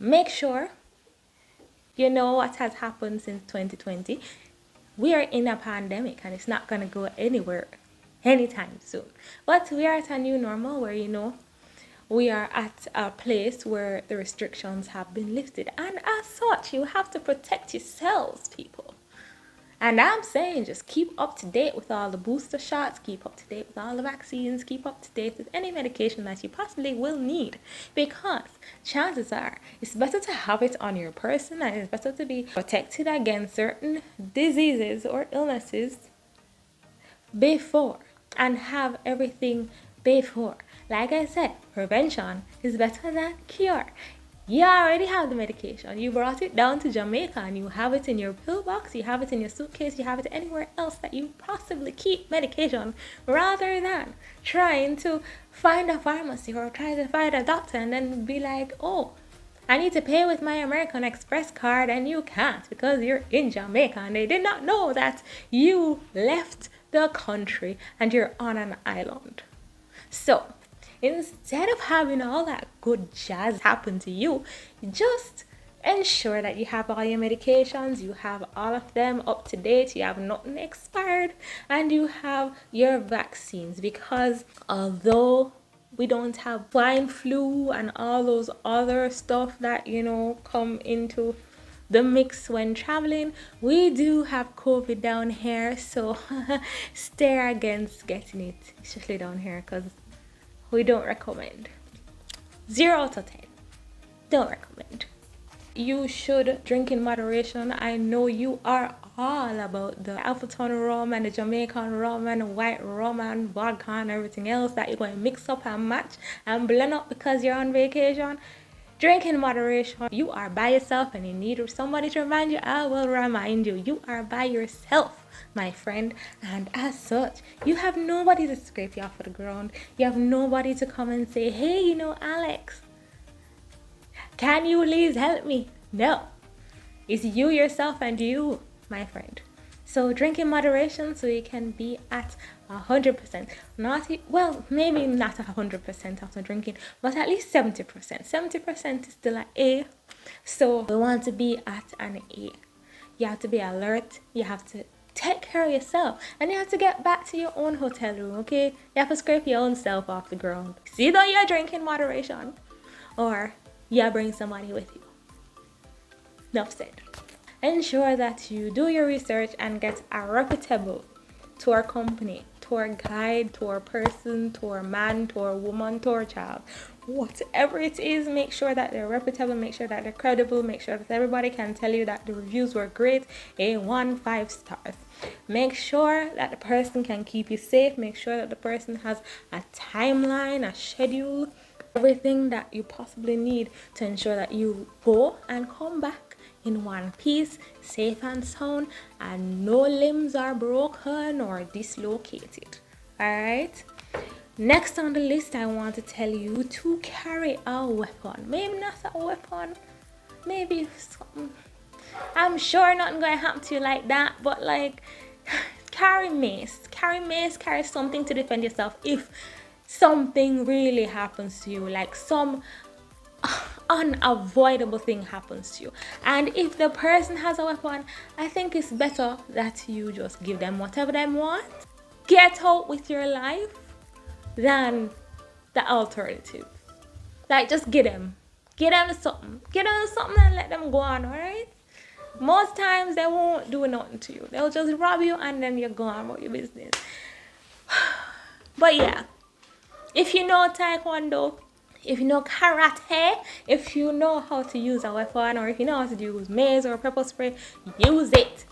Make sure you know what has happened since 2020. We are in a pandemic and it's not going to go anywhere anytime soon. But we are at a new normal where, we are at a place where the restrictions have been lifted. And as such, you have to protect yourselves, people. And I'm saying just keep up to date with all the booster shots, keep up to date with all the vaccines, keep up to date with any medication that you possibly will need. Because chances are it's better to have it on your person and it's better to be protected against certain diseases or illnesses before and have everything before. Like I said, prevention is better than cure. You already have the medication. You brought it down to Jamaica and you have it in your pillbox, you have it in your suitcase, you have it anywhere else that you possibly keep medication, rather than trying to find a pharmacy or try to find a doctor and then be like, oh, I need to pay with my American Express card, and you can't because you're in Jamaica and they did not know that you left the country and you're on an island. So instead of having all that good jazz happen to you, just ensure that you have all your medications, you have all of them up to date, you have nothing expired, and you have your vaccines. Because although we don't have swine flu and all those other stuff that, come into the mix when traveling, we do have COVID down here. So stay against getting it, especially down here, because we don't recommend. 0 out of 10. Don't recommend. You should drink in moderation. I know you are all about the Alphaton rum and the Jamaican rum and the white rum and vodka and everything else that you're going to mix up and match and blend up because you're on vacation. Drink in moderation. You are by yourself and you need somebody to remind you. I will remind you. You are by yourself, my friend. And as such, you have nobody to scrape you off of the ground. You have nobody to come and say, hey, Alex, can you please help me? No. It's you, yourself, and you, my friend. So drink in moderation so you can be at 100%. Maybe not 100% after drinking, but at least 70%. 70% is still an A. So we want to be at an A. You have to be alert. You have to take care of yourself. And you have to get back to your own hotel room, okay? You have to scrape your own self off the ground. See that you're drinking in moderation. Or you bring somebody with you. Enough said. Ensure that you do your research and get a reputable tour company, tour guide, tour person, tour man, tour woman, tour child. Whatever it is, make sure that they're reputable, make sure that they're credible, make sure that everybody can tell you that the reviews were great, A1, 5 stars. Make sure that the person can keep you safe, make sure that the person has a timeline, a schedule, everything that you possibly need to ensure that you go and come back in one piece, safe and sound, and no limbs are broken or dislocated. Alright? Next on the list, I want to tell you to carry a weapon. Maybe not a weapon, maybe something. I'm sure nothing gonna happen to you like that, but carry mace. Carry something to defend yourself if something really happens to you, like some unavoidable thing happens to you. And if the person has a weapon, I think it's better that you just give them whatever they want, get out with your life, than the alternative. Just get them something and let them go on. All right, most times they won't do nothing to you. They'll just rob you and then you're gone about your business. But yeah, if you know taekwondo, if you know karate, if you know how to use a weapon, or if you know how to use mace or pepper spray, use it.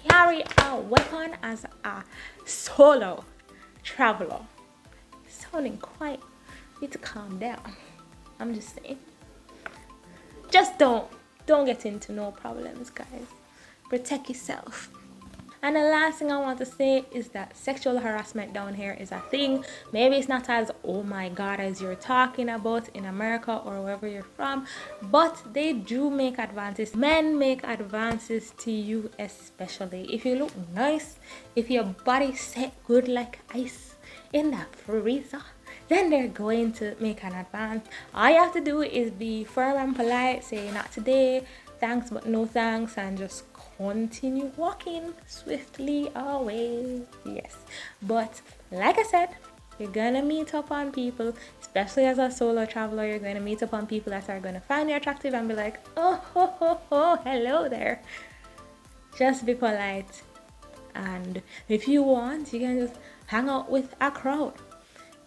Carry a weapon as a solo traveler. Sounding quite, need to calm down. I'm just saying. Just don't get into no problems, guys. Protect yourself. And the last thing I want to say is that sexual harassment down here is a thing. Maybe it's not as, oh my God, as you're talking about in America or wherever you're from, but they do make advances. Men make advances to you, especially if you look nice, if your body set good like ice in that freezer, then they're going to make an advance. All you have to do is be firm and polite, say not today, thanks but no thanks, and just continue walking swiftly away. Yes, but like I said, you're gonna meet up on people, especially as a solo traveler. You're gonna meet up on people that are gonna find you attractive and be like, oh ho ho ho, hello there. Just be polite, and if you want, you can just hang out with a crowd.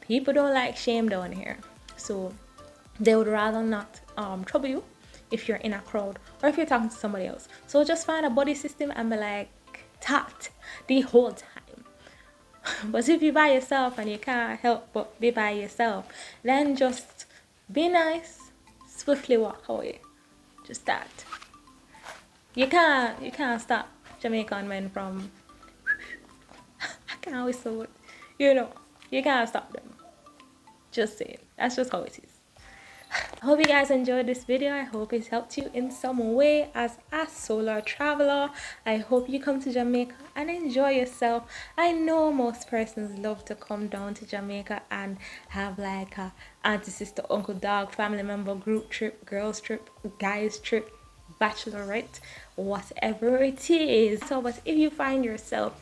People don't like shame down here, so they would rather not trouble you if you're in a crowd or if you're talking to somebody else. So just find a buddy system and be like tat the whole time. But if you're by yourself and you can't help but be by yourself, then just be nice, swiftly walk away. Just that. You can't stop Jamaican men from I can't whistle it. You can't stop them. Just saying. That's just how it is. I hope you guys enjoyed this video. I hope it helped you in some way as a solo traveler. I hope you come to Jamaica and enjoy yourself. I know most persons love to come down to Jamaica and have like a auntie, sister, uncle, dog, family member, group trip, girls trip, guys trip, bachelorette, whatever it is. So but if you find yourself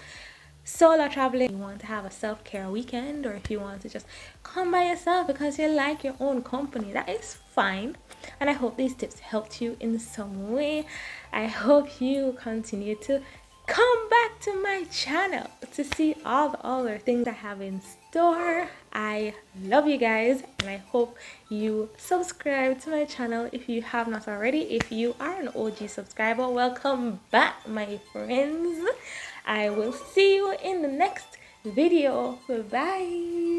solo traveling, you want to have a self-care weekend, or if you want to just come by yourself because you like your own company, that is fine. And I hope these tips helped you in some way. I hope you continue to come back to my channel to see all the other things I have in store. I love you guys, and I hope you subscribe to my channel if you have not already. If you are an OG subscriber, welcome back, my friends. I will see you in the next video. Bye.